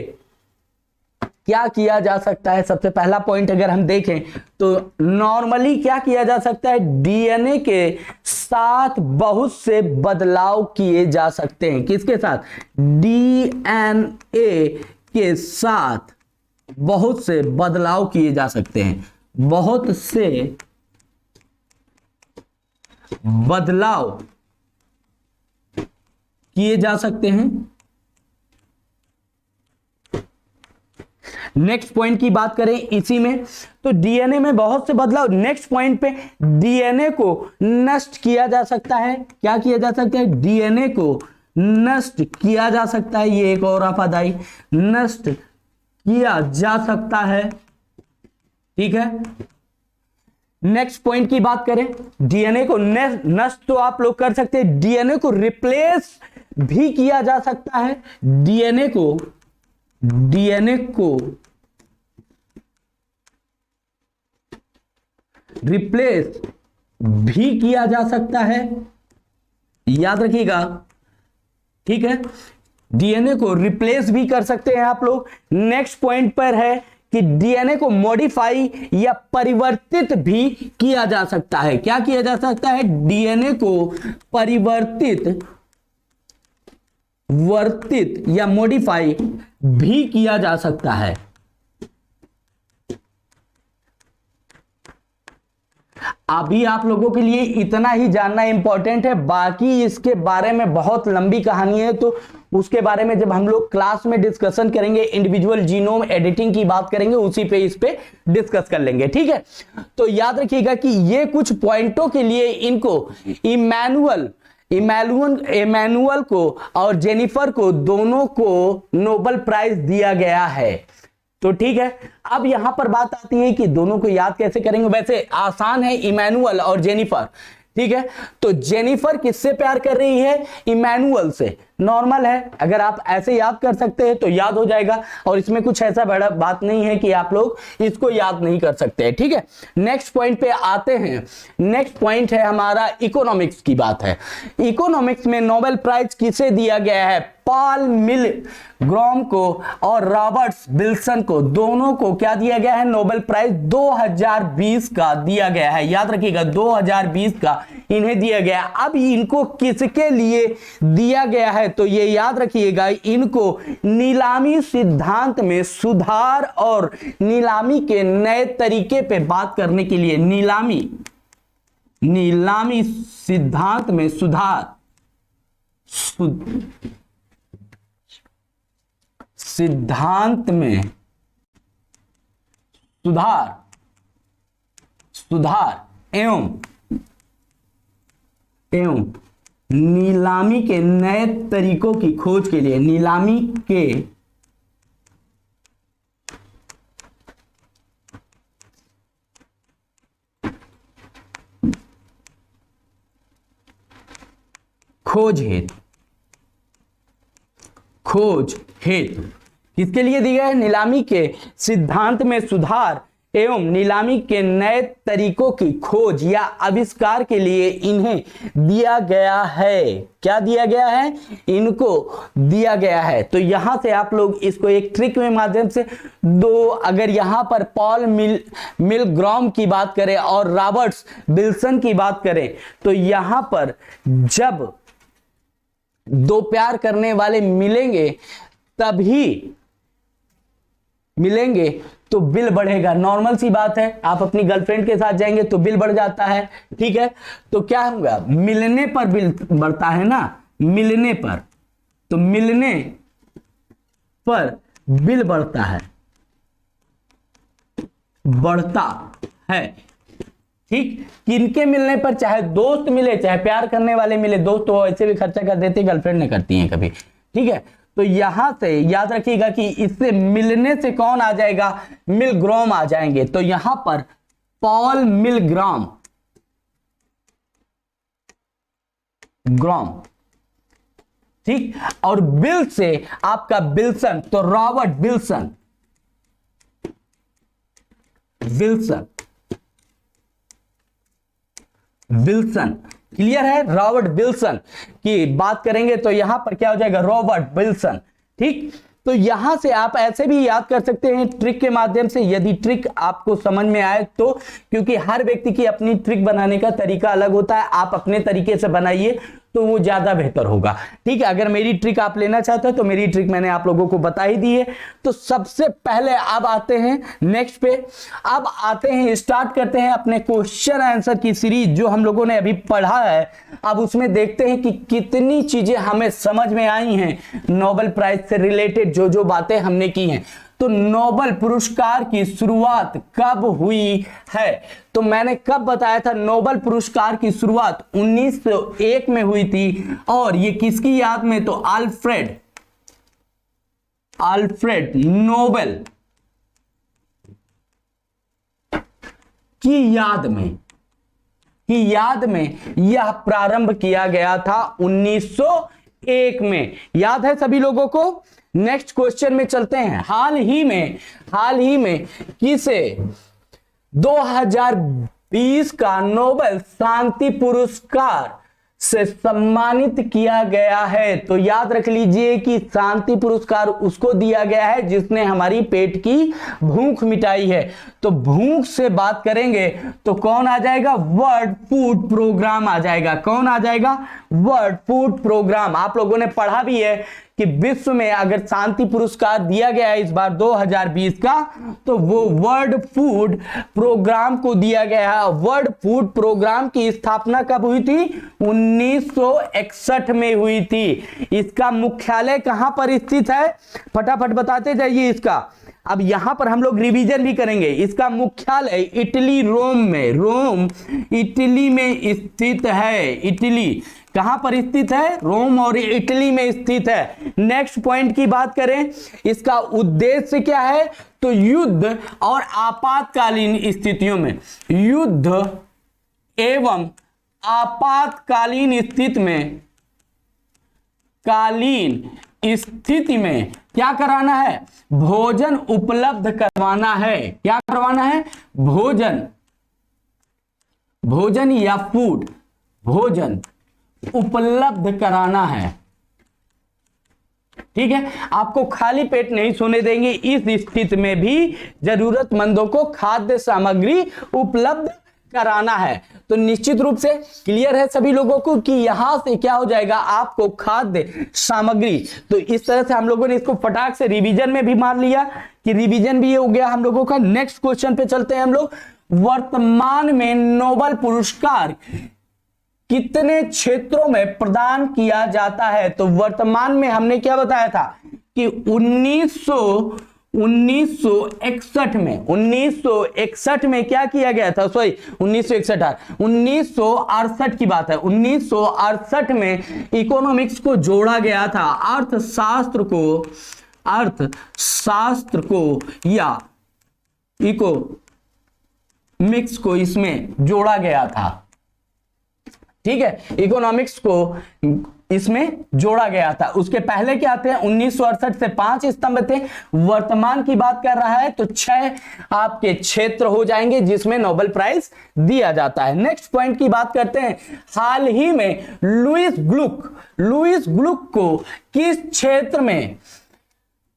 क्या किया जा सकता है, सबसे पहला पॉइंट अगर हम देखें तो नॉर्मली क्या किया जा सकता है, डीएनए के साथ बहुत से बदलाव किए जा सकते हैं। किसके साथ? डीएनए के साथ बहुत से बदलाव किए जा सकते हैं, बहुत से बदलाव किए जा सकते हैं। नेक्स्ट पॉइंट की बात करें इसी में, तो डीएनए में बहुत से बदलाव। नेक्स्ट पॉइंट पे डीएनए को नष्ट किया जा सकता है। क्या किया जा सकता है? डीएनए को नष्ट किया जा सकता है। ये एक और आपादाई, नष्ट किया जा सकता है। ठीक है, नेक्स्ट पॉइंट की बात करें, डीएनए को नष्ट तो आप लोग कर सकते हैं, डीएनए को रिप्लेस भी किया जा सकता है। डीएनए को रिप्लेस भी किया जा सकता है, याद रखिएगा। ठीक है, डीएनए को रिप्लेस भी कर सकते हैं आप लोग। नेक्स्ट पॉइंट पर है कि डीएनए को मॉडिफाई या परिवर्तित भी किया जा सकता है। क्या किया जा सकता है? डीएनए को वर्तित या मॉडिफाई भी किया जा सकता है। अभी आप लोगों के लिए इतना ही जानना इंपॉर्टेंट है, बाकी इसके बारे में बहुत लंबी कहानी है, तो उसके बारे में जब हम लोग क्लास में डिस्कशन करेंगे, इंडिविजुअल जीनोम एडिटिंग की बात करेंगे, उसी पे इस पे डिस्कस कर लेंगे। ठीक है, तो याद रखिएगा कि ये कुछ पॉइंटों के लिए इनको इमैनुअल को और जेनिफर को, दोनों को नोबेल प्राइज दिया गया है। तो ठीक है, अब यहां पर बात आती है कि दोनों को याद कैसे करेंगे। वैसे आसान है, इमैनुअल और जेनिफर। ठीक है, तो जेनिफर किससे प्यार कर रही है? इमैनुअल से। नॉर्मल है, अगर आप ऐसे याद कर सकते हैं तो याद हो जाएगा, और इसमें कुछ ऐसा बड़ा बात नहीं है कि आप लोग इसको याद नहीं कर सकते। ठीक है, नेक्स्ट पॉइंट पे आते हैं। नेक्स्ट पॉइंट है हमारा इकोनॉमिक्स की बात है। इकोनॉमिक्स में नोबेल प्राइज किसे दिया गया है? पॉल मिलग्रॉम को और रॉबर्ट विल्सन को, दोनों को क्या दिया गया है? नोबेल प्राइज 2020 का दिया गया है। याद रखिएगा 2020 का इन्हें दिया गया। अब इनको किसके लिए दिया गया है? तो ये याद रखिएगा, इनको नीलामी सिद्धांत में सुधार और नीलामी के नए तरीके पे बात करने के लिए, नीलामी सिद्धांत में सुधार सिद्धांत में सुधार एवं नीलामी के नए तरीकों की खोज के लिए, नीलामी के खोज हेतु किसके लिए दिया है? नीलामी के सिद्धांत में सुधार एवं नीलामी के नए तरीकों की खोज या आविष्कार के लिए इन्हें दिया गया है। क्या दिया गया है? इनको दिया गया है। तो यहां से आप लोग इसको एक ट्रिक में माध्यम से अगर यहां पर पॉल मिलग्रॉम की बात करें और रॉबर्ट्स विल्सन की बात करें, तो यहां पर जब दो प्यार करने वाले मिलेंगे तभी मिलेंगे तो बिल बढ़ेगा। नॉर्मल सी बात है, आप अपनी गर्लफ्रेंड के साथ जाएंगे तो बिल बढ़ जाता है, ठीक है। तो क्या होगा? मिलने पर बिल बढ़ता है ना, मिलने पर, तो मिलने पर बिल बढ़ता है, बढ़ता है, ठीक। किनके मिलने पर? चाहे दोस्त मिले, चाहे प्यार करने वाले मिले। दोस्त तो ऐसे भी खर्चा कर देते, गर्लफ्रेंड नहीं करती हैं कभी, ठीक है। तो यहां से याद रखिएगा कि इससे मिलने से कौन आ जाएगा? मिलग्रॉम आ जाएंगे। तो यहां पर पॉल मिलग्रॉम, ग्रॉम, ठीक। और बिल से आपका विल्सन, तो Robert Wilson, Wilson, Wilson, clear है? रॉबर्ट विल्सन की बात करेंगे तो यहां पर क्या हो जाएगा? रॉबर्ट विल्सन, ठीक। तो यहां से आप ऐसे भी याद कर सकते हैं ट्रिक के माध्यम से, यदि ट्रिक आपको समझ में आए तो, क्योंकि हर व्यक्ति की अपनी ट्रिक बनाने का तरीका अलग होता है। आप अपने तरीके से बनाइए तो वो ज्यादा बेहतर होगा, ठीक है। अगर मेरी ट्रिक आप लेना चाहते हो तो मेरी ट्रिक मैंने आप लोगों को बता ही दी है। तो सबसे पहले अब आते हैं नेक्स्ट पे, अब आते हैं, स्टार्ट करते हैं अपने क्वेश्चन आंसर की सीरीज जो हम लोगों ने अभी पढ़ा है। अब उसमें देखते हैं कि कितनी चीजें हमें समझ में आई हैं नोबेल प्राइज से रिलेटेड, जो जो बातें हमने की हैं। तो नोबेल पुरस्कार की शुरुआत कब हुई है? तो मैंने कब बताया था? नोबेल पुरस्कार की शुरुआत 1901 में हुई थी। और ये किसकी याद में? तो अल्फ्रेड नोबेल की याद में यह प्रारंभ किया गया था 1901 में। याद है सभी लोगों को? नेक्स्ट क्वेश्चन में चलते हैं। हाल ही में किसे 2020 का नोबेल शांति पुरस्कार से सम्मानित किया गया है? तो याद रख लीजिए कि शांति पुरस्कार उसको दिया गया है जिसने हमारी पेट की भूख मिटाई है। तो भूख से बात करेंगे तो कौन आ जाएगा? वर्ल्ड फूड प्रोग्राम आ जाएगा। कौन आ जाएगा? World food programme. आप लोगों ने पढ़ा भी है कि विश्व में अगर शांति पुरस्कार दिया गया है इस बार 2020 का, तो वो वर्ल्ड फूड प्रोग्राम को दिया गया है। वर्ल्ड फूड प्रोग्राम की स्थापना कब हुई थी? 1961 में हुई थी। इसका मुख्यालय कहां पर स्थित है? फटाफट बताते जाइए इसका। अब यहां पर हम लोग रिवीजन भी करेंगे। इसका मुख्यालय इटली, रोम इटली में स्थित है। इटली कहां पर स्थित है? रोम और इटली में स्थित है। नेक्स्ट पॉइंट की बात करें, इसका उद्देश्य क्या है? तो युद्ध और आपातकालीन स्थितियों में, युद्ध एवं आपातकालीन स्थिति में क्या कराना है? भोजन उपलब्ध करवाना है। क्या करवाना है? भोजन या फूड, भोजन उपलब्ध कराना है, ठीक है। आपको खाली पेट नहीं सोने देंगे। इस स्थिति में भी जरूरतमंदों को खाद्य सामग्री उपलब्ध कराना है। तो निश्चित रूप से क्लियर है सभी लोगों को कि यहां से क्या हो जाएगा? आपको खाद्य सामग्री। तो इस तरह से हम लोगों ने इसको फटाक से रिवीजन में भी मार लिया कि रिवीजन भी ये हो गया हम लोगों का। नेक्स्ट क्वेश्चन पे चलते हैं हम लोग। वर्तमान में नोबेल पुरस्कार कितने क्षेत्रों में प्रदान किया जाता है? तो वर्तमान में हमने क्या बताया था कि 1961 में क्या किया गया था? सॉरी 1968 की बात है। 1968 में इकोनॉमिक्स को जोड़ा गया था, अर्थशास्त्र को या इकोनॉमिक्स को इसमें जोड़ा गया था, ठीक है, इकोनॉमिक्स को इसमें जोड़ा गया था। उसके पहले क्या थे, 1968 से 5 स्तंभ थे। वर्तमान की बात कर रहा है तो 6 आपके क्षेत्र हो जाएंगे जिसमें नोबेल प्राइज दिया जाता है। नेक्स्ट पॉइंट की बात करते हैं। हाल ही में लुईस ग्लुक को किस क्षेत्र में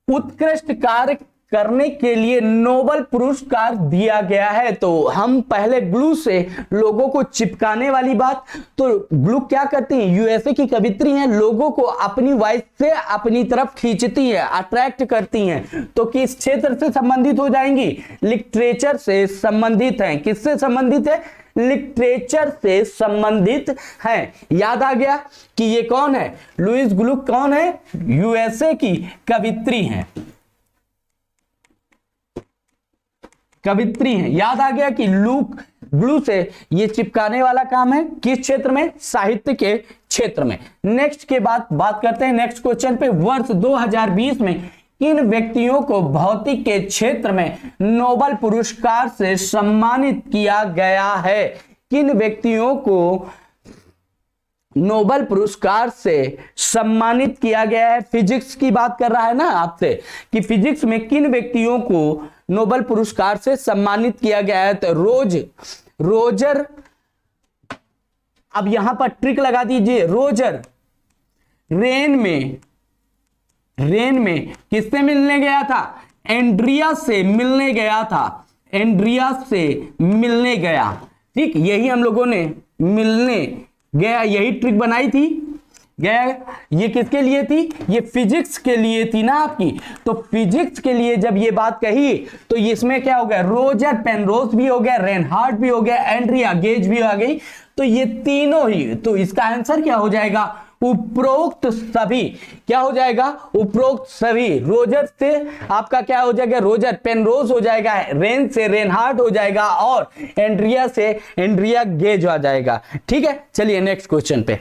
उत्कृष्ट कार्य करने के लिए नोबेल पुरस्कार दिया गया है? तो हम पहले ग्लू से लोगों को चिपकाने वाली बात, तो ग्लू क्या करती है, यूएसए की कवित्री हैं, लोगों को अपनी वॉइस से अपनी तरफ खींचती है, अट्रैक्ट करती हैं। तो किस क्षेत्र से संबंधित हो जाएंगी? लिटरेचर से संबंधित हैं। किससे संबंधित है? लिटरेचर से संबंधित है। याद आ गया कि ये कौन है, लुईस ग्लू कौन है, यूएसए की कवित्री हैं, कवित्री हैं। याद आ गया कि ग्लू से ये चिपकाने वाला काम है किस क्षेत्र में? साहित्य के क्षेत्र में। नेक्स्ट के बाद बात करते हैं नेक्स्ट क्वेश्चन पे। वर्ष 2020 में किन व्यक्तियों को भौतिक के क्षेत्र में नोबेल पुरस्कार से सम्मानित किया गया है? किन व्यक्तियों को नोबेल पुरस्कार से सम्मानित किया गया है? फिजिक्स की बात कर रहा है ना आपसे कि फिजिक्स में किन व्यक्तियों को नोबेल पुरस्कार से सम्मानित किया गया है? तो रोजर, अब यहां पर ट्रिक लगा दीजिए, रोजर रेन में किससे मिलने गया था? एंड्रिया से मिलने गया था, एंड्रिया से मिलने गया। ठीक, यही हम लोगों ने मिलने गया, यही ट्रिक बनाई थी गया। ये किसके लिए थी? ये फिजिक्स के लिए थी ना आपकी। तो फिजिक्स के लिए जब ये बात कही तो इसमें क्या हो गया, रोजर पेनरोज भी हो गया, रेनहार्ड भी हो गया, एंड्रिया गेज भी आ गई। तो ये तीनों ही, तो इसका आंसर क्या हो जाएगा? उपरोक्त सभी। क्या हो जाएगा? उपरोक्त सभी। रोजर से आपका क्या हो जाएगा? रोजर पेनरोज हो जाएगा, रेन से रेनहार्ड हो जाएगा और एंड्रिया से एंड्रिया गेज आ जाएगा। ठीक है, चलिए नेक्स्ट क्वेश्चन पे।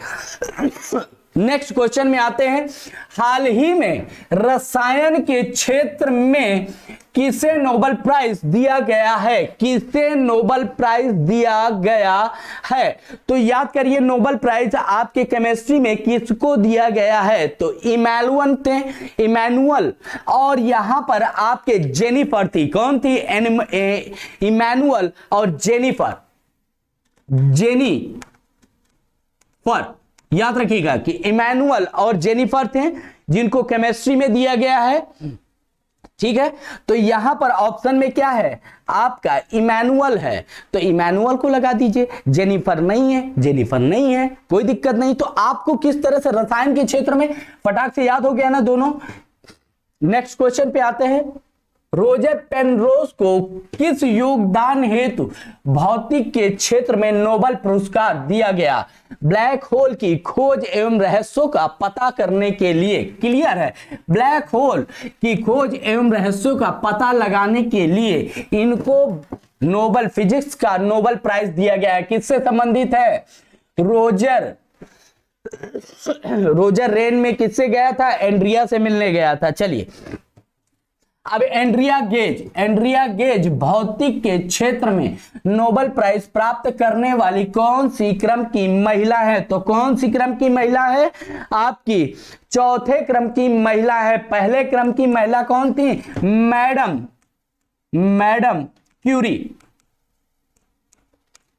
नेक्स्ट क्वेश्चन में आते हैं। हाल ही में रसायन के क्षेत्र में किसे नोबेल प्राइज दिया गया है? किसे नोबेल प्राइज दिया गया है? तो याद करिए, नोबेल प्राइज आपके केमिस्ट्री में किसको दिया गया है? तो इमैनुअल थे, इमैनुअल, और यहां पर आपके जेनिफर थी। कौन थी? इमैनुअल और जेनिफर। याद रखिएगा कि इमैनुअल और जेनिफर थे जिनको केमिस्ट्री में दिया गया है। ठीक है, तो यहां पर ऑप्शन में क्या है आपका? इमैनुअल है, तो इमैनुअल को लगा दीजिए। जेनिफर नहीं है, जेनिफर नहीं है, कोई दिक्कत नहीं। तो आपको किस तरह से रसायन के क्षेत्र में फटाक से याद हो गया ना दोनों। नेक्स्ट क्वेश्चन पे आते हैं। रोजर पेनरोज को किस योगदान हेतु भौतिक के क्षेत्र में नोबेल पुरस्कार दिया गया? ब्लैक होल की खोज एवं रहस्यों का पता करने के लिए। क्लियर है, ब्लैक होल की खोज एवं रहस्यों का पता लगाने के लिए इनको नोबेल फिजिक्स का नोबेल प्राइज दिया गया है। किससे संबंधित है? रोजर रेन में किससे गया था? एंड्रिया से मिलने गया था। चलिए, अब एंड्रिया गेज भौतिक के क्षेत्र में नोबेल प्राइज प्राप्त करने वाली कौन सी क्रम की महिला है? तो कौन सी क्रम की महिला है? आपकी चौथे क्रम की महिला है। पहले क्रम की महिला कौन थी? Madam Curie.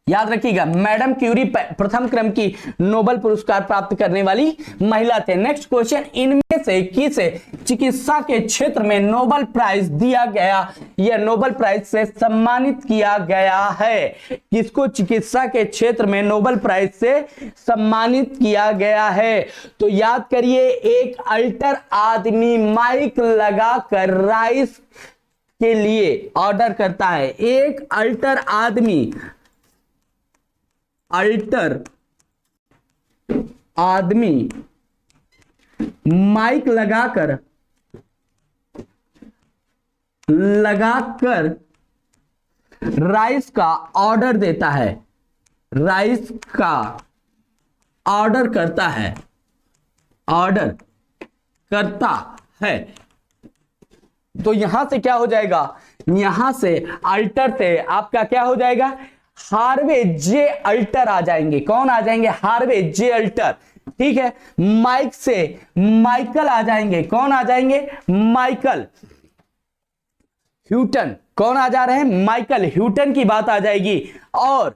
याद रखिएगा, मैडम क्यूरी प्रथम क्रम की नोबेल पुरस्कार प्राप्त करने वाली महिला थे। Next question. इनमें से किसे चिकित्सा के क्षेत्र में नोबेल प्राइज दिया गया या नोबेल प्राइज से सम्मानित किया गया है? किसको चिकित्सा के क्षेत्र में नोबेल प्राइज से सम्मानित किया गया है? तो याद करिए, एक अल्टर आदमी माइक लगाकर राइस के लिए ऑर्डर करता है। एक अल्टर आदमी माइक लगाकर राइस का ऑर्डर देता है, राइस का ऑर्डर करता है। तो यहां से क्या हो जाएगा? यहां से अल्टर से आपका क्या हो जाएगा? हार्वे जे अल्टर आ जाएंगे। कौन आ जाएंगे? Harvey J alter. ठीक है, माइक से माइकल आ जाएंगे। कौन आ जाएंगे? Michael Houghton. कौन आ जा रहे हैं? माइकल ह्यूटन की बात आ जाएगी। और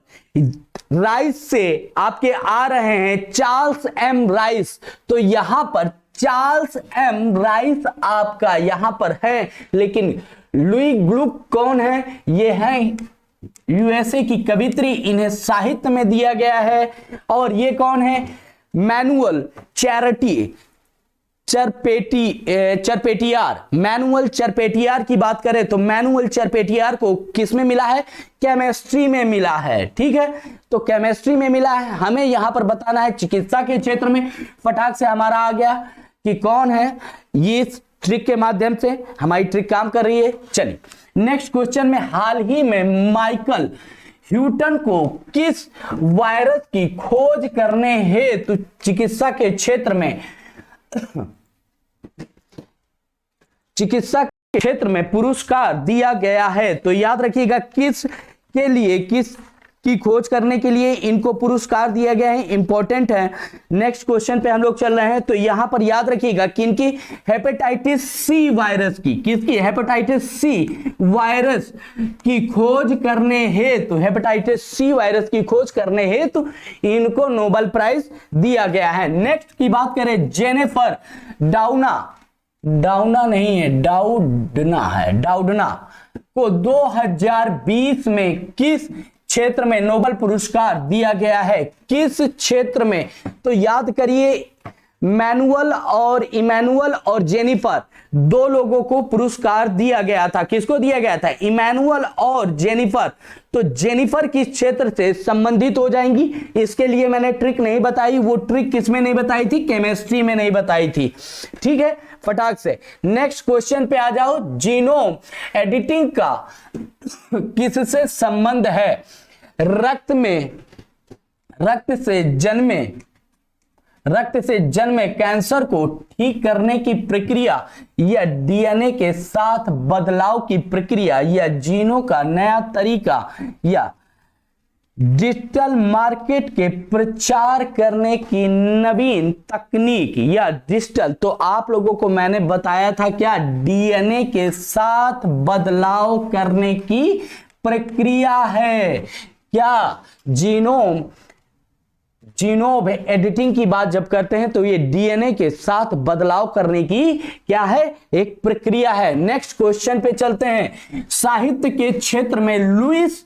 राइस से आपके आ रहे हैं चार्ल्स एम राइस। तो यहां पर चार्ल्स एम राइस आपका यहां पर है, लेकिन लुई ग्लुक कौन है? ये है यूएसए की कवित्री, इन्हें साहित्य में दिया गया है। और ये कौन है? मैनुअल चरपेटियार। मैनुअल चरपेटियार की बात करें तो मैनुअल चरपेटियार को किस में मिला है? केमिस्ट्री में मिला है। ठीक है, तो केमिस्ट्री में मिला है। हमें यहां पर बताना है चिकित्सा के क्षेत्र में। फटाक से हमारा आ गया कि कौन है। ये ट्रिक के माध्यम से हमारी ट्रिक काम कर रही है। चलिए नेक्स्ट क्वेश्चन में, हाल ही में माइकल ह्यूटन को किस वायरस की खोज करने हेतु चिकित्सा के क्षेत्र में पुरस्कार दिया गया है? तो याद रखिएगा किस के लिए, किस की खोज करने के लिए इनको पुरस्कार दिया गया है, इंपॉर्टेंट है। नेक्स्ट क्वेश्चन पे हम लोग चल रहे हैं। तो यहां पर याद रखिएगा किनकी? हेपेटाइटिस सी वायरस की। किसकी? हेपेटाइटिस सी वायरस की खोज करने हेतु, हेपेटाइटिस सी वायरस की खोज करने हेतु इनको नोबेल प्राइज दिया गया है। नेक्स्ट की बात करें, जेनिफर डाउना नहीं है, डाउडना है, डाउडना को 2020 में किस क्षेत्र में नोबेल पुरस्कार दिया गया है? किस क्षेत्र में? तो याद करिए, मैनुअल और इमैनुअल और जेनिफर, दो लोगों को पुरस्कार दिया गया था। किसको दिया गया था? इमैनुअल और जेनिफर। तो जेनिफर किस क्षेत्र से संबंधित हो जाएंगी? इसके लिए मैंने ट्रिक नहीं बताई। वो ट्रिक किसमें नहीं बताई थी? केमिस्ट्री में नहीं बताई थी। ठीक है, फटाक से नेक्स्ट क्वेश्चन पे आ जाओ। जीनोम एडिटिंग का किससे संबंध है? रक्त से जन्मे कैंसर को ठीक करने की प्रक्रिया, या डीएनए के साथ बदलाव की प्रक्रिया, या जीनों का नया तरीका, या डिजिटल मार्केट के प्रचार करने की नवीन तकनीक, या डिजिटल। तो आप लोगों को मैंने बताया था क्या? डीएनए के साथ बदलाव करने की प्रक्रिया है। क्या? जीनोम एडिटिंग की बात जब करते हैं तो ये डीएनए के साथ बदलाव करने की क्या है? एक प्रक्रिया है। नेक्स्ट क्वेश्चन पे चलते हैं। साहित्य के क्षेत्र में लुईस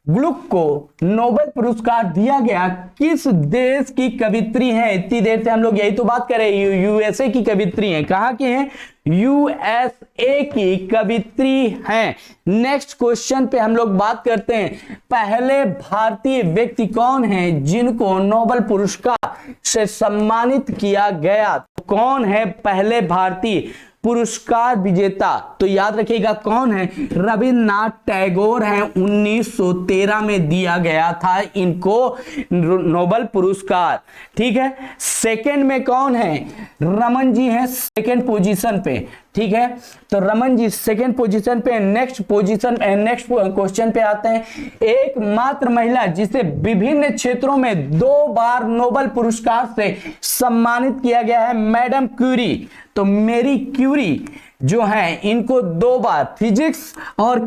ग्लुक को नोबेल पुरस्कार दिया गया किस देश की कवित्री है? इतनी देर से हम लोग यही तो बात कर रहे हैं, यूएसए की कवित्री है। कहां की है? यूएसए की कवित्री हैं। नेक्स्ट क्वेश्चन पे हम लोग बात करते हैं, पहले भारतीय व्यक्ति कौन है जिनको नोबेल पुरस्कार से सम्मानित किया गया? कौन है पहले भारतीय पुरस्कार विजेता? तो याद रखिएगा कौन है? रविन्द्रनाथ टैगोर हैं। 1913 में दिया गया था इनको नोबेल पुरस्कार। ठीक है, सेकंड में कौन है? रमन जी हैं सेकंड पोजीशन पे। ठीक है, तो रमन जी सेकंड पोजीशन पे। नेक्स्ट क्वेश्चन पे आते हैं, एकमात्र महिला जिसे विभिन्न क्षेत्रों में 2 बार नोबेल पुरस्कार से सम्मानित किया गया है, मैडम क्यूरी। तो मेरी क्यूरी जो है इनको 2 बार फिजिक्स और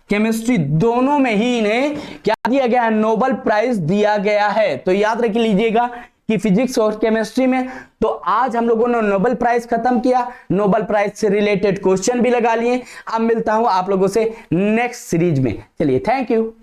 केमिस्ट्री दोनों में ही इन्हें क्या दिया गया है? नोबेल प्राइज दिया गया है। तो याद रख लीजिएगा कि फिजिक्स और केमिस्ट्री में। तो आज हम लोगों ने नोबेल प्राइज खत्म किया, नोबेल प्राइज से रिलेटेड क्वेश्चन भी लगा लिए। अब मिलता हूं आप लोगों से नेक्स्ट सीरीज में। चलिए, थैंक यू।